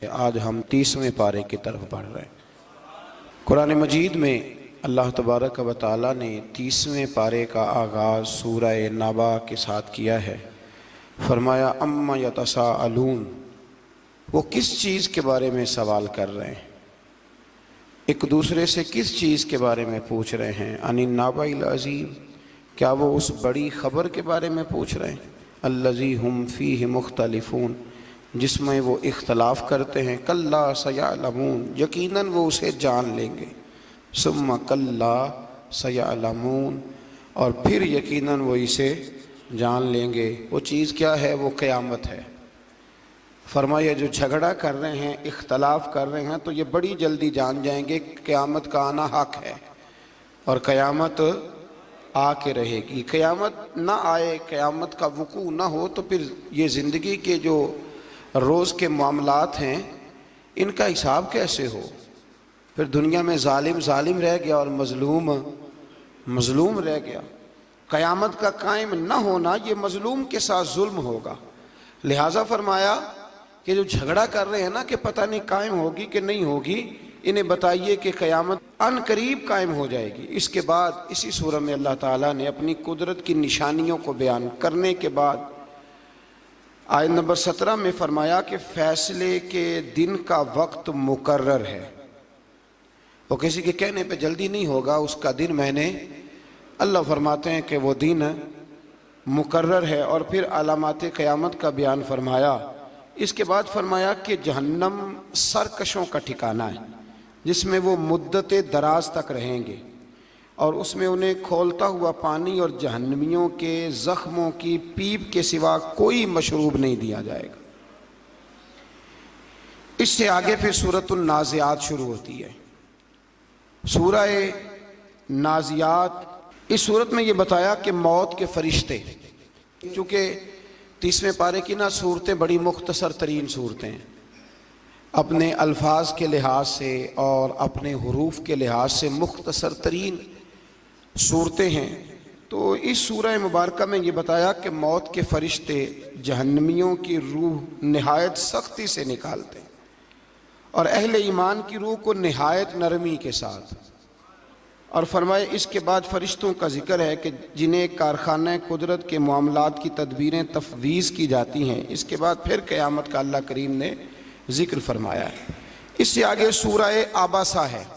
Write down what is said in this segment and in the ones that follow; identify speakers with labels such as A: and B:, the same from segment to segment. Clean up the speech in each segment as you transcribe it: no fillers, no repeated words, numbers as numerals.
A: आज हम 30वें पारे की तरफ बढ़ रहे हैं। कुरान मजीद में अल्लाह तबारक व तआला ने 30वें पारे का आगाज़ सूरह नबा के साथ किया है। फरमाया अम्मा यतसाअलून, वो किस चीज़ के बारे में सवाल कर रहे हैं, एक दूसरे से किस चीज़ के बारे में पूछ रहे हैं। अनिन नाबाइल अज़ीम, क्या वो उस बड़ी ख़बर के बारे में पूछ रहे हैं। अल्लज़ी हुम फ़ीहि मुख्तलिफ़ून, जिसमें वो इख्तलाफ करते हैं। कल्ला सयअलमून, यकीनन वो उसे जान लेंगे। सुम्मा कल्ला सयअलमून, और फिर यकीनन वो इसे जान लेंगे। वो चीज़ क्या है? वो क़यामत है। फरमाया जो झगड़ा कर रहे हैं, इख्तलाफ कर रहे हैं, तो ये बड़ी जल्दी जान जाएंगे क़यामत का आना हक़ है और क़यामत आके रहेगी। क़यामत ना आए, क़यामत का वक़ू ना हो, तो फिर ये ज़िंदगी के जो रोज़ के मामलात हैं इनका हिसाब कैसे हो। फिर दुनिया में जालिम जालिम रह गया और मज़लूम मज़लूम रह गया। क़यामत का कायम ना होना ये मज़लूम के साथ जुल्म होगा। लिहाजा फरमाया कि जो झगड़ा कर रहे हैं ना कि पता नहीं कायम होगी कि नहीं होगी, इन्हें बताइए कि क़यामत अन करीब कायम हो जाएगी। इसके बाद इसी सूरह में अल्लाह ताला ने अपनी कुदरत की निशानियों को बयान करने के बाद आयत नंबर 17 में फरमाया कि फ़ैसले के दिन का वक्त मुकर्रर है। वो किसी के कहने पे जल्दी नहीं होगा, उसका दिन मैंने, अल्लाह फरमाते हैं कि वो दिन मुकर्रर है। और फिर अलामात क़यामत का बयान फरमाया। इसके बाद फरमाया कि जहन्नम सरकशों का ठिकाना है, जिसमें वो मुद्दत दराज तक रहेंगे और उसमें उन्हें खोलता हुआ पानी और जहन्नमियों के ज़ख्मों की पीप के सिवा कोई मशरूब नहीं दिया जाएगा। इससे आगे फिर सूरतुन नाज़ियात शुरू होती है। सूरह नाज़ियात, इस सूरत में ये बताया कि मौत के फरिश्ते, चूँकि 30वें पारे की ना सूरतें बड़ी मुख्तसर तरीन सूरतें हैं, अपने अल्फाज के लिहाज से और अपने हुरूफ के लिहाज से मुख्तसर तरीन सूरतें हैं। तो इस सूरह मुबारक में ये बताया कि मौत के फरिश्ते जहन्नमियों की रूह नहायत सख्ती से निकालते हैं और अहले ईमान की रूह को नहायत नरमी के साथ। और फरमाए इसके बाद फरिश्तों का जिक्र है कि जिन्हें कारखाना कुदरत के मामलात की तदबीरें तफवीज़ की जाती हैं। इसके बाद फिर क़यामत का अल्लाह करीम ने जिक्र फरमाया है। इससे आगे सूरह आबासा है।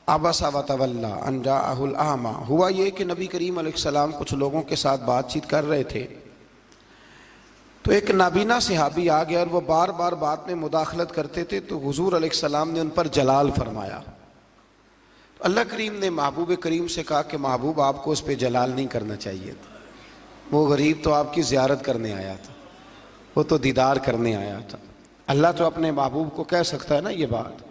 A: आबासा व तवल्ला अन जाअहुल आमा। हुआ ये कि नबी करीम अलैहिस्सलाम कुछ लोगों के साथ बातचीत कर रहे थे, तो एक नाबीना सहाबी आ गया और वो बार बार बात में मुदाखलत करते थे, तो हुजूर अलैहिस्सलाम ने उन पर जलाल फरमाया। तो अल्लाह करीम ने महबूब करीम से कहा कि महबूब आपको उस पर जलाल नहीं करना चाहिए था, वो गरीब तो आपकी ज़ियारत करने आया था, वो तो दीदार करने आया था। अल्लाह तो अपने महबूब को कह सकता है ना ये बात,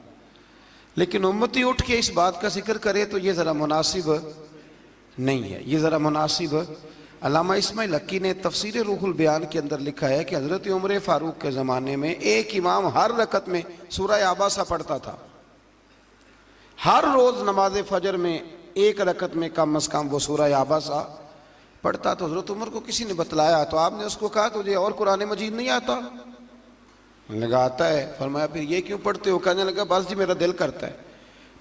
A: लेकिन उम्मती उठ के इस बात का जिक्र करे तो ये ज़रा मुनासिब नहीं है, ये ज़रा मुनासिब। अल्लामा इस्माइल हक्की ने तफसीर रूहुल बयान के अंदर लिखा है कि हज़रत उमर फ़ारूक के ज़माने में एक इमाम हर रकत में सूरह आबासा पढ़ता था। हर रोज़ नमाज फ़जर में एक रकत में कम अज़ कम वो सूरह आबासा पढ़ता। तो हज़रत उमर को किसी ने बतलाया तो आपने उसको कहा तुझे और कुरान मजीद नहीं आता? लगा आता है। फरमाया फिर ये क्यों पढ़ते हो? कहने लगा बस जी मेरा दिल करता है।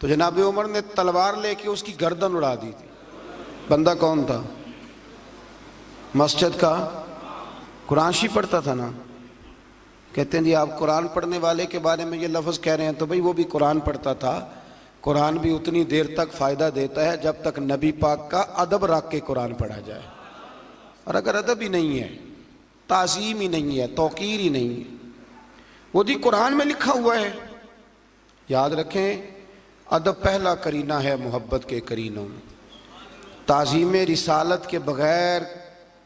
A: तो जनाब उमर ने तलवार लेके उसकी गर्दन उड़ा दी थी। बंदा कौन था? मस्जिद का कुरानशी पढ़ता था ना। कहते हैं जी आप कुरान पढ़ने वाले के बारे में ये लफ्ज़ कह रहे हैं, तो भाई वो भी कुरान पढ़ता था। कुरान भी उतनी देर तक फ़ायदा देता है जब तक नबी पाक का अदब रख के कुरान पढ़ा जाए, और अगर अदब ही नहीं है, ताज़ीम ही नहीं है, तौक़ीर ही नहीं है, वो जी कुरान में लिखा हुआ है। याद रखें अदब पहला करीना है मोहब्बत के करीनों में। ताज़ीम रिसालत के बग़ैर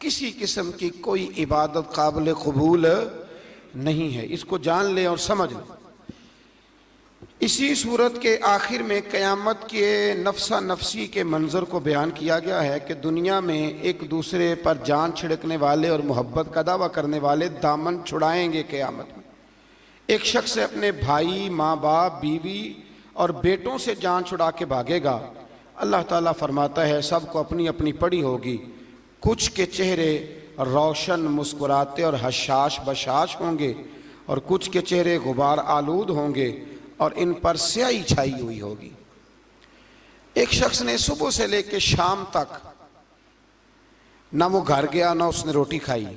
A: किसी किस्म की कोई इबादत काबिल कबूल नहीं है, इसको जान लें और समझ लें। इसी सूरत के आखिर में क़यामत के नफ्सा नफसी के मंज़र को बयान किया गया है कि दुनिया में एक दूसरे पर जान छिड़कने वाले और मोहब्बत का दावा करने वाले दामन छुड़ाएंगे। क़यामत में एक शख्स अपने भाई, माँ बाप, बीवी और बेटों से जान छुड़ा के भागेगा। अल्लाह ताला फरमाता है सबको अपनी अपनी पड़ी होगी। कुछ के चेहरे रोशन, मुस्कुराते और हशाश बशाश होंगे और कुछ के चेहरे गुबार आलूद होंगे और इन पर स्याही छाई हुई होगी। एक शख्स ने सुबह से लेकर शाम तक ना वो घर गया ना उसने रोटी खाई।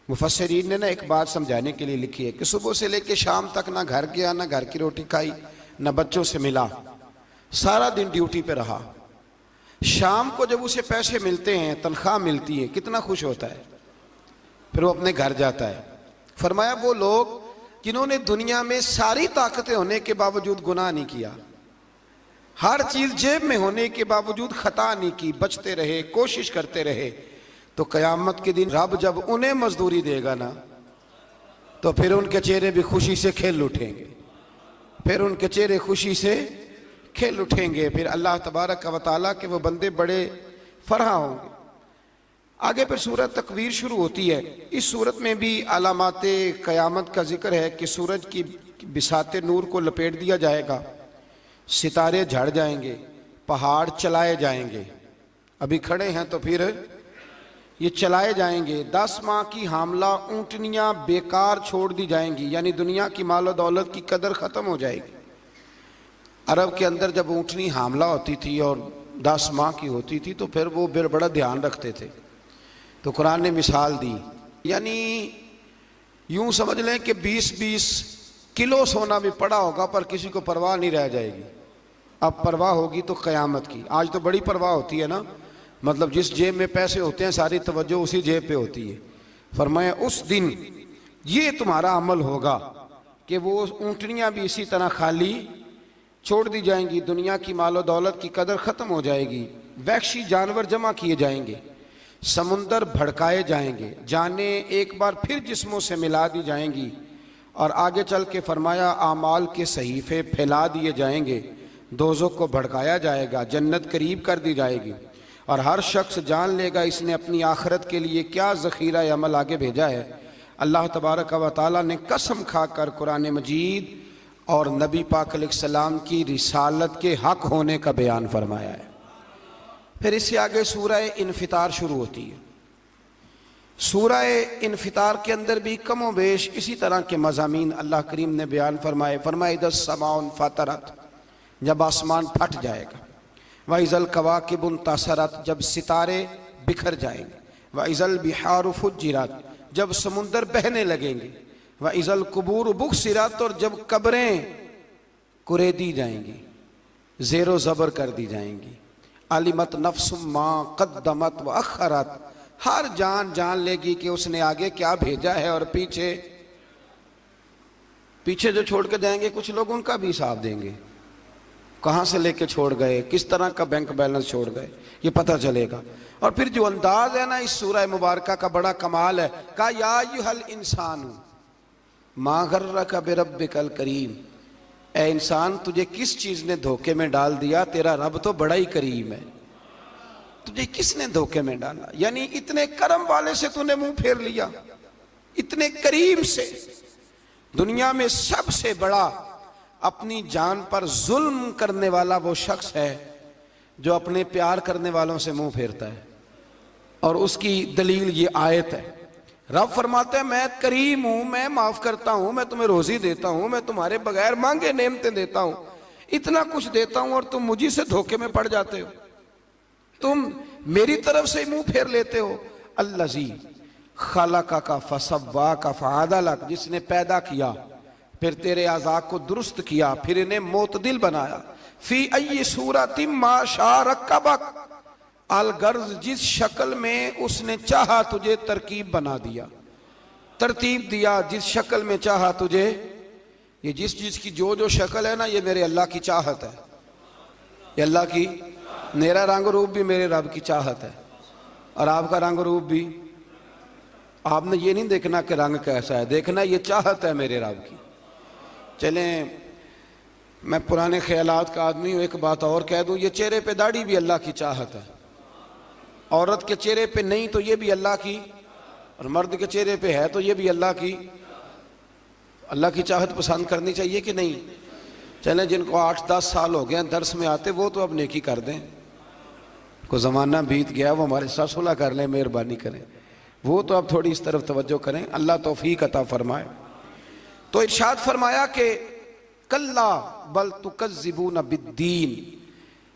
A: मुफस्सिरीन ने ना एक बात समझाने के लिए लिखी है कि सुबह से लेकर शाम तक ना घर गया ना घर की रोटी खाई ना बच्चों से मिला, सारा दिन ड्यूटी पे रहा। शाम को जब उसे पैसे मिलते हैं, तनख्वाह मिलती है, कितना खुश होता है, फिर वो अपने घर जाता है। फरमाया वो लोग जिन्होंने दुनिया में सारी ताकतें होने के बावजूद गुनाह नहीं किया, हर चीज जेब में होने के बावजूद खता नहीं की, बचते रहे, कोशिश करते रहे, तो कयामत के दिन रब जब उन्हें मजदूरी देगा ना, तो फिर उनके चेहरे भी खुशी से खेल उठेंगे, फिर उनके चेहरे खुशी से खेल उठेंगे। फिर अल्लाह तबारक व तआला के वो बंदे बड़े फरहा होंगे। आगे फिर सूरत तकवीर शुरू होती है। इस सूरत में भी अलामाते क़यामत का जिक्र है कि सूरज की बिसाते नूर को लपेट दिया जाएगा, सितारे झड़ जाएंगे, पहाड़ चलाए जाएंगे। अभी खड़े हैं तो फिर ये चलाए जाएंगे। 10 माह की हामला ऊँटनियाँ बेकार छोड़ दी जाएंगी, यानी दुनिया की मालो दौलत की कदर ख़त्म हो जाएगी। अरब के अंदर जब ऊँटनी हामला होती थी और 10 माह की होती थी तो फिर वो बड़ा ध्यान रखते थे। तो कुरान ने मिसाल दी, यानी यूं समझ लें कि 20-20 किलो सोना भी पड़ा होगा पर किसी को परवाह नहीं रह जाएगी। अब परवाह होगी तो क़यामत की। आज तो बड़ी परवाह होती है ना, मतलब जिस जेब में पैसे होते हैं सारी तवज्जो उसी जेब पे होती है। फरमाया उस दिन ये तुम्हारा अमल होगा कि वो ऊँटनियाँ भी इसी तरह खाली छोड़ दी जाएंगी, दुनिया की मालो दौलत की कदर ख़त्म हो जाएगी, वहशी जानवर जमा किए जाएंगे, समुंदर भड़काए जाएंगे, जाने एक बार फिर जिस्मों से मिला दी जाएंगी। और आगे चल के फरमाया आमाल के सहीफ़े फैला दिए जाएंगे, दोज़ख को भड़काया जाएगा, जन्नत करीब कर दी जाएगी और हर शख्स जान लेगा इसने अपनी आखिरत के लिए क्या ज़ख़ीरा अमल आगे भेजा है। अल्लाह तबारक व तआला ने कसम खाकर कुरान मजीद और नबी पाक अलैहिस्सलाम की रिसालत के हक होने का बयान फरमाया है। फिर इससे आगे सूरह इन्फितार शुरू होती है। सूरह इन्फितार के अंदर भी कमो बेश इसी तरह के मज़ामीन अल्लाह करीम ने बयान फरमाए। फरमाया इदस समाउन फतरत, जब आसमान फट जाएगा, व इज़ल कवाकिबुन तसरत, जब सितारे बिखर जाएंगे, व इज़ल बिहार फुज्जिरत, जब समुंदर बहने लगेंगे, व इज़ल कुबूर बुक्सिरत, और जब कब्रें कुरेदी जाएंगी, ज़ेरो ज़बर कर दी जाएंगी, अलिमत नफ्सुम मा क़द्दमत व अख़रत, हर जान जान लेगी कि उसने आगे क्या भेजा है और पीछे जो छोड़ के जाएंगे कुछ लोग उनका भी हिसाब देंगे, कहाँ से लेके छोड़ गए, किस तरह का बैंक बैलेंस छोड़ गए, ये पता चलेगा। और फिर जो अंदाज है ना इस सूरह मुबारका का बड़ा कमाल है, का या अय्युहल इंसानु मा गर्रका बिरब्बिकल करीम, ए इंसान तुझे किस चीज ने धोखे में डाल दिया, तेरा रब तो बड़ा ही करीम है, तुझे किसने धोखे में डाला, यानी इतने करम वाले से तूने मुंह फेर लिया, इतने करीम से। दुनिया में सबसे बड़ा अपनी जान पर जुल्म करने वाला वो शख्स है जो अपने प्यार करने वालों से मुंह फेरता है, और उसकी दलील ये आयत है। रब फरमाते हैं मैं करीम हूं, मैं माफ करता हूं, मैं तुम्हें रोजी देता हूं, मैं तुम्हारे बगैर मांगे नेमतें देता हूं, इतना कुछ देता हूं और तुम मुझी से धोखे में पड़ जाते हो, तुम मेरी तरफ से मुंह फेर लेते हो। अल्लज़ी खलका का फसव्वा का फ़अदलक, जिसने पैदा किया फिर तेरे आज़ा को दुरुस्त किया, फिर इन्हें मोतदिल बनाया। फी अय्यि सूरतिम मा शा रक्कबक, अलगर्ज जिस शक्ल में उसने चाहा तुझे तरकीब बना दिया, तरतीब दिया, जिस शक्ल में चाहा तुझे। ये जिस चीज की जो जो शक्ल है ना, ये मेरे अल्लाह की चाहत है, ये अल्लाह की, मेरा रंग रूप भी मेरे रब की चाहत है, और आपका रंग रूप भी। आपने ये नहीं देखना कि रंग कैसा है, देखना ये चाहत है मेरे रब की। चलें, मैं पुराने ख्यालात का आदमी हूँ, एक बात और कह दूँ, ये चेहरे पे दाढ़ी भी अल्लाह की चाहत है, औरत के चेहरे पे नहीं तो ये भी अल्लाह की, और मर्द के चेहरे पे है तो ये भी अल्लाह की। अल्लाह की चाहत पसंद करनी चाहिए कि नहीं? चलें, जिनको 8-10 साल हो गए दर्स में आते वो तो अब नेकी कर दें, को ज़माना बीत गया, वो हमारे साथ सुलह कर लें, मेहरबानी करें, वो तो अब थोड़ी इस तरफ तवज्जो करें, अल्लाह तौफीक अता फरमाए। तो इरशाद फरमाया कि कल्ला बल तुकज़्ज़िबून बिद्दीन,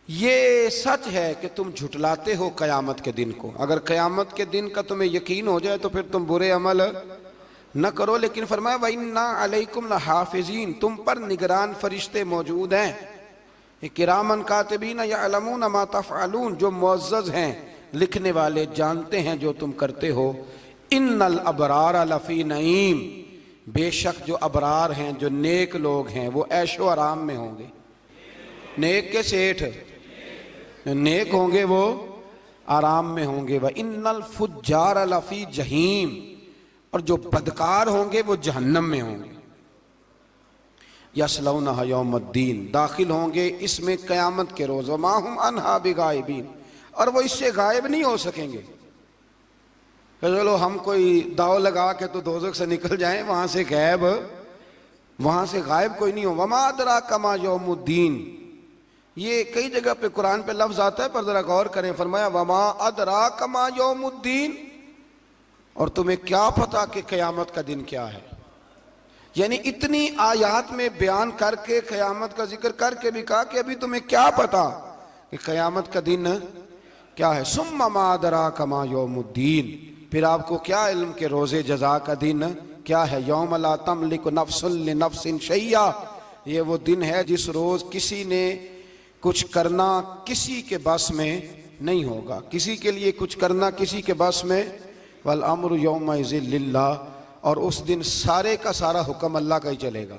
A: ये सच है कि तुम झुटलाते हो क़यामत के दिन को। अगर क़यामत के दिन का तुम्हें यकीन हो जाए तो फिर तुम बुरे अमल न करो। लेकिन फरमाया व इन्ना अलैकुम लहाफ़िज़ीन, तुम पर निगरान फरिश्ते मौजूद हैं, किरामन कातिबीन यअलमून मा तफ़अलून, जो मुअज़्ज़ज़ हैं, लिखने वाले, जानते हैं जो तुम करते हो। इन्नल अबरार लफ़ी नईम, बेशक जो अबरार हैं, जो नेक लोग हैं, वो ऐशो आराम में होंगे। नेक के सेठ, जो नेक होंगे वो आराम में होंगे। व इन्नल फुज्जार लफ़ी जहीम, और जो बदकार होंगे वो जहन्नम में होंगे। यस्लौनहा यौमुद्दीन, दाखिल होंगे इसमें क़यामत के रोज़। व मा हुम अन्हा बिगाइबीन, और वो इससे गायब नहीं हो सकेंगे। चलो हम कोई दाव लगा के तो दोज़ख से निकल जाएं, वहां से गायब कोई नहीं हो। वमा अदराका मा यौमुद्दीन, ये कई जगह पे कुरान पे लफ्ज आता है, पर जरा गौर करें। फरमाया वमा अदराका मा यौमुद्दीन, और तुम्हें क्या पता कि क़यामत का दिन क्या है। यानी इतनी आयात में बयान करके क़यामत का जिक्र करके भी कहा कि अभी तुम्हें क्या पता कि क़यामत का दिन क्या है। सुम्मा मा अदराका मा यौमुद्दीन, फिर आपको क्या इल्म के रोज़े जज़ा का दिन क्या है। यौम ला तमलिकु नफ्सुन लिनफ्सिन शैया, ये वो दिन है जिस रोज़ किसी ने कुछ करना किसी के बस में नहीं होगा, किसी के लिए कुछ करना किसी के बस में। वल अम्रु यौमइज़िन लिल्लाह, और उस दिन सारे का सारा हुक्म अल्लाह का ही चलेगा।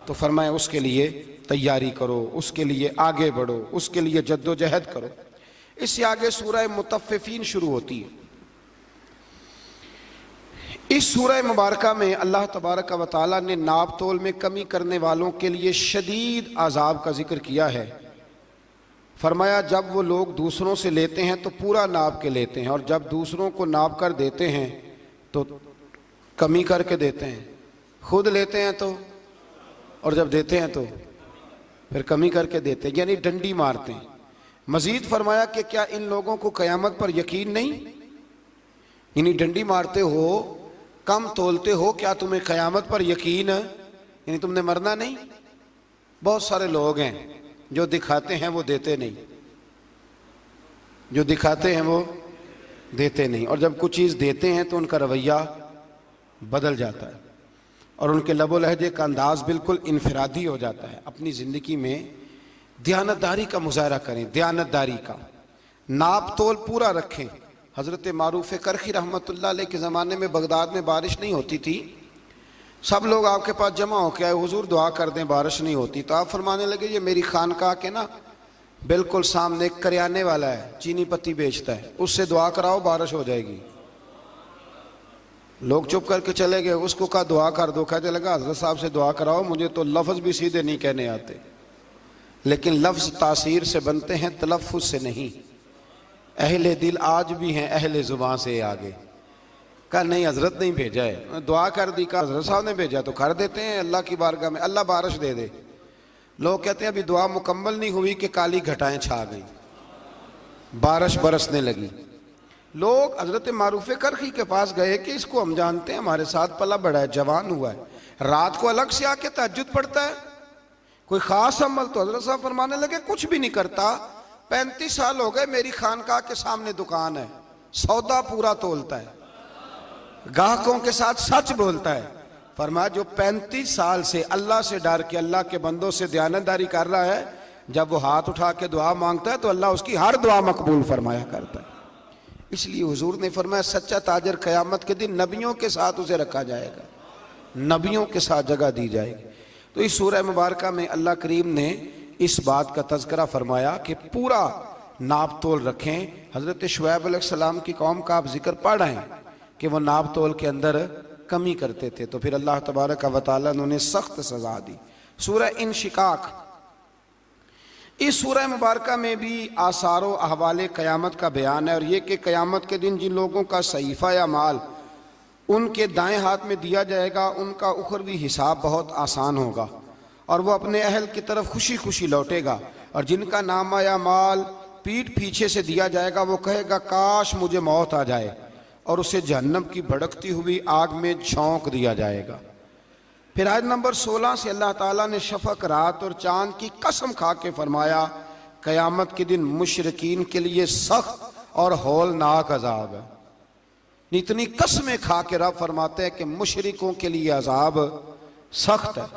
A: तो फरमाया उसके लिए तैयारी करो, उसके लिए आगे बढ़ो, उसके लिए जद्दोजहद करो। इससे आगे सूरह मुतफ़्फ़िफ़ीन शुरू होती है। इस सूरह मुबारका में अल्लाह तबारक व तआला ने नाप तोल में कमी करने वालों के लिए शदीद अज़ाब का जिक्र किया है। फरमाया जब वो लोग दूसरों से लेते हैं तो पूरा नाप के लेते हैं, और जब दूसरों को नाप कर देते हैं तो कमी करके देते हैं। खुद लेते हैं तो, और जब देते हैं तो फिर कमी करके देते हैं, यानी डंडी मारते हैं। मजीद फरमाया कि क्या इन लोगों को क़यामत पर यकीन नहीं, यानी डंडी मारते हो, कम तोलते हो, क्या तुम्हें क़यामत पर यकीन, यानी तुमने मरना नहीं। बहुत सारे लोग हैं जो दिखाते हैं वो देते नहीं, जो दिखाते हैं वो देते नहीं, और जब कुछ चीज़ देते हैं तो उनका रवैया बदल जाता है और उनके लबो लहजे का अंदाज़ बिल्कुल इनफरादी हो जाता है। अपनी ज़िंदगी में दयानतदारी का मुजाहरा करें, दयानतदारी का, नाप तोल पूरा रखें। हज़रत मारूफ़ करखी रहमतुल्लाह अलैह के ज़माने में बगदाद में बारिश नहीं होती थी। सब लोग आपके पास जमा हो के आए, हुजूर दुआ कर दें बारिश नहीं होती। तो आप फरमाने लगे ये मेरी खानकाह के ना बिल्कुल सामने एक करियाने वाला है, चीनी पत्ती बेचता है, उससे दुआ कराओ बारिश हो जाएगी। लोग चुप करके चले गए। उसको कहा दुआ कर दो, कहने लगा हज़रत साहब से दुआ कराओ, मुझे तो लफ्ज़ भी सीधे नहीं कहने आते। लेकिन लफ्ज़ तासीर से बनते हैं, तलफ़्फ़ुज़ से नहीं। अहले दिल आज भी हैं अहले ज़ुबान से आगे। कहा नहीं हज़रत नहीं भेजा है, दुआ कर दी। कहा हज़रत साहब ने भेजा तो कर देते हैं अल्लाह की बारगाह में, अल्लाह बारिश दे दे। लोग कहते हैं अभी दुआ मुकम्मल नहीं हुई कि काली घटाएं छा गई, बारिश बरसने लगी। लोग हज़रत मारूफ़ करखी के पास गए कि इसको हम जानते हैं, हमारे साथ पला बड़ा है, जवान हुआ है, रात को अलग से आके तहज्जुद पढ़ता है, कोई ख़ास अमल। तो हज़रत साहब फरमाने लगे कुछ भी नहीं करता, 35 साल हो गए मेरी खानकाह के सामने दुकान है, सौदा पूरा तोलता है, ग्राहकों के साथ सच बोलता है। फरमाया जो 35 साल से अल्लाह से डर के अल्लाह के बंदों से दयानतदारी कर रहा है, जब वो हाथ उठा के दुआ मांगता है तो अल्लाह उसकी हर दुआ मकबूल फरमाया करता है। इसलिए हुजूर ने फरमाया सच्चा ताजर क़यामत के दिन नबियों के साथ उसे रखा जाएगा, नबियों के साथ जगह दी जाएगी। तो इस सूरह मुबारक में अल्लाह करीम ने इस बात का तज़किरा फरमाया कि पूरा नाप तोल रखें। हज़रत शुएब अलैहिस्सलाम की कौम का आप जिक्र पढ़ रहे हैं कि वो नाप तोल के अंदर कमी करते थे, तो फिर अल्लाह तबारक व तआला ने उन्हें सख्त सज़ा दी। सूरह इंशिकाक, इस सूरह मुबारक में भी आसारो अहवाले क़यामत का बयान है, और ये कि क़यामत के दिन जिन लोगों का सहीफ़ा या माल उनके दाएं हाथ में दिया जाएगा, उनका उखरवी हिसाब बहुत आसान होगा और वो अपने अहल की तरफ खुशी खुशी लौटेगा। और जिनका नामा या माल पीठ पीछे से दिया जाएगा, वो कहेगा काश मुझे मौत आ जाए, और उसे जहन्नम की भड़कती हुई आग में झोंक दिया जाएगा। फिर आयत नंबर 16 से अल्लाह ताला ने शफक, रात और चांद की कसम खा के फरमाया क़यामत के दिन मुशरिकीन के लिए सख्त और हौलनाक अजाब है। इतनी कसमें खा के रब फरमाते हैं कि मुशरिकों के लिए अजाब सख्त है।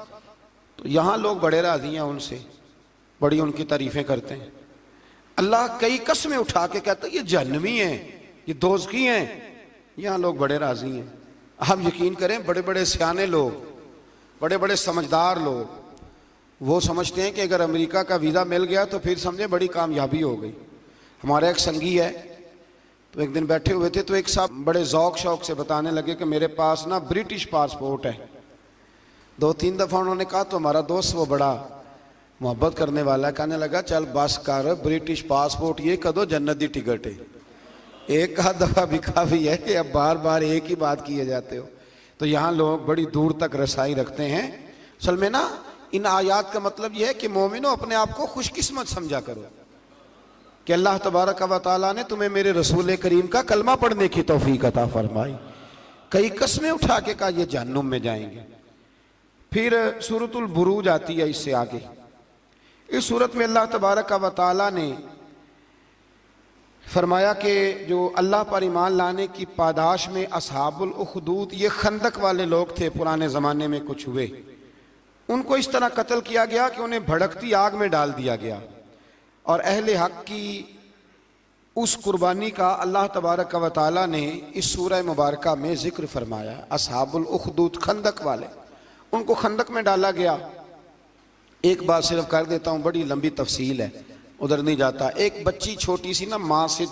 A: तो यहाँ लोग बड़े राजी हैं उनसे, बड़ी उनकी तारीफें करते हैं। अल्लाह कई कसमें उठा के कहता है ये जहन्नमी हैं, ये दोज़खी हैं। यहाँ लोग बड़े राजी हैं। आप यकीन करें, बड़े बड़े सियाने लोग, बड़े बड़े समझदार लोग, वो समझते हैं कि अगर अमेरिका का वीज़ा मिल गया तो फिर समझे बड़ी कामयाबी हो गई। हमारा एक संगी है, तो एक दिन बैठे हुए थे तो एक साहब बड़े ज़ौक शौक से बताने लगे कि मेरे पास ना ब्रिटिश पासपोर्ट है। 2-3 दफ़ा उन्होंने कहा तो हमारा दोस्त वो बड़ा मोहब्बत करने वाला है, कहने लगा चल बस कर, ब्रिटिश पासपोर्ट ये कदो जन्नत दी टिकट है। एक आध दफ़ा भी काफ़ी है कि अब बार बार एक ही बात किए जाते हो। तो यहाँ लोग बड़ी दूर तक रसाई रखते हैं। असल में ना इन आयात का मतलब यह है कि मोमिनो अपने आप को खुशकिस्मत समझा करो कि अल्लाह तबारक व तआला ने तुम्हें मेरे रसूल करीम का कलमा पढ़ने की तौफीक अता फरमाई। कई कस्में उठा के कहा ये जहन्नुम में जाएंगे। फिर सूरतुल बुरूज आती है इससे आगे। इस सूरत में अल्लाह तबारक व तआला ने फरमाया कि जो अल्लाह पर ईमान लाने की पादाश में असहाबुल उखदूद, ये खंदक वाले लोग थे पुराने ज़माने में कुछ हुए, उनको इस तरह कत्ल किया गया कि उन्हें भड़कती आग में डाल दिया गया। और अहले हक की उस कुर्बानी का अल्लाह तबारक व तआला ने इस सूरह मुबारका में ज़िक्र फरमाया। असहाबुल उखदूद, खंदक वाले, उनको खंदक में डाला गया। एक बात सिर्फ कर देता हूँ, बड़ी लंबी तफसील है, उधर नहीं जाता। एक बच्ची छोटी सी ना माँ से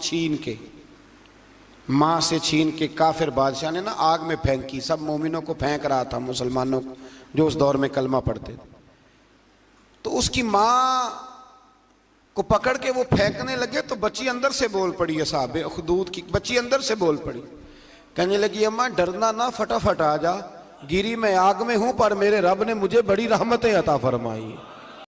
A: छीन के काफिर बादशाह ने ना आग में फेंकी। सब मोमिनों को फेंक रहा था, मुसलमानों को जो उस दौर में कलमा पढ़ते थे। तो उसकी माँ को पकड़ के वो फेंकने लगे तो बच्ची अंदर से बोल पड़ी, असहाब उखदूद की बच्ची अंदर से बोल पड़ी, कहने लगी अम्मा डरना ना, फटाफट आ जा, गिरी मैं आग में हूं पर मेरे रब ने मुझे बड़ी रहमतें अता फरमाई।